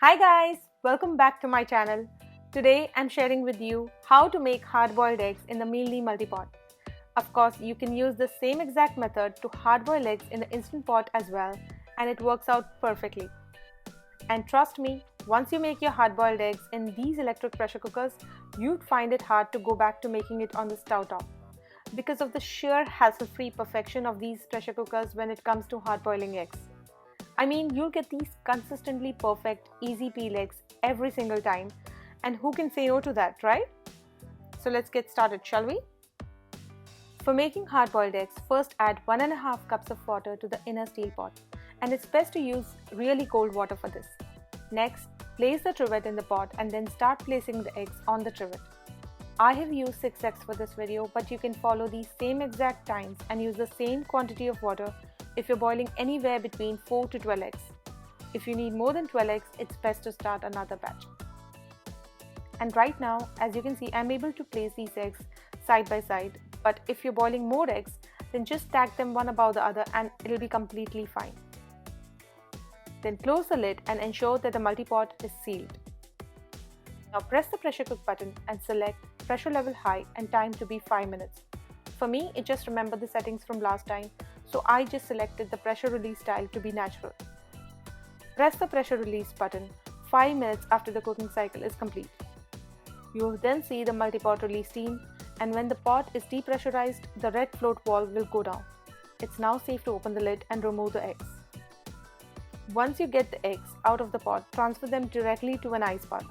Hi guys, welcome back to my channel. Today I'm sharing with you how to make hard-boiled eggs in the Mealthy Multipot. Of course, you can use the same exact method to hard-boil eggs in the Instant Pot as well, and it works out perfectly. And trust me, once you make your hard-boiled eggs in these electric pressure cookers, you'd find it hard to go back to making it on the stove top because of the sheer hassle-free perfection of these pressure cookers when it comes to hard-boiling eggs. I mean, you'll get these consistently perfect, easy peel eggs every single time, and who can say no to that, right? So let's get started, shall we? For making hard-boiled eggs, first add 1.5 cups of water to the inner steel pot, and it's best to use really cold water for this. Next, place the trivet in the pot and then start placing the eggs on the trivet. I have used 6 eggs for this video, but you can follow these same exact times and use the same quantity of water if you're boiling anywhere between 4 to 12 eggs. If you need more than 12 eggs, it's best to start another batch. And right now, as you can see, I'm able to place these eggs side by side, but if you're boiling more eggs, then just stack them one above the other and it'll be completely fine. Then close the lid and ensure that the multipot is sealed. Now press the pressure cook button and select pressure level high and time to be 5 minutes. For me, it just remembered the settings from last time, so I just selected the pressure release style to be natural. Press the pressure release button 5 minutes after the cooking cycle is complete. You will then see the multipot release steam, and when the pot is depressurized, the red float valve will go down. It's now safe to open the lid and remove the eggs. Once you get the eggs out of the pot, transfer them directly to an ice bath.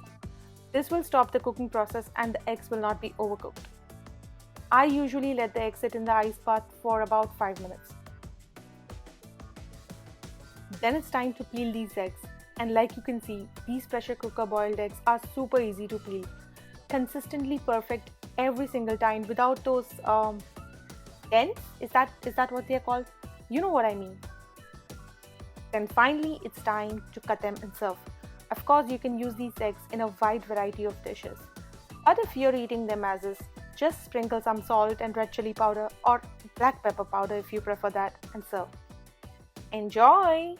This will stop the cooking process and the eggs will not be overcooked. I usually let the eggs sit in the ice bath for about 5 minutes. Then it's time to peel these eggs, and like you can see, these pressure cooker boiled eggs are super easy to peel. Consistently perfect every single time without those dents? Is that what they're called? You know what I mean. Then finally, it's time to cut them and serve. Of course, you can use these eggs in a wide variety of dishes. But if you're eating them as is, just sprinkle some salt and red chili powder or black pepper powder if you prefer that and serve. Enjoy!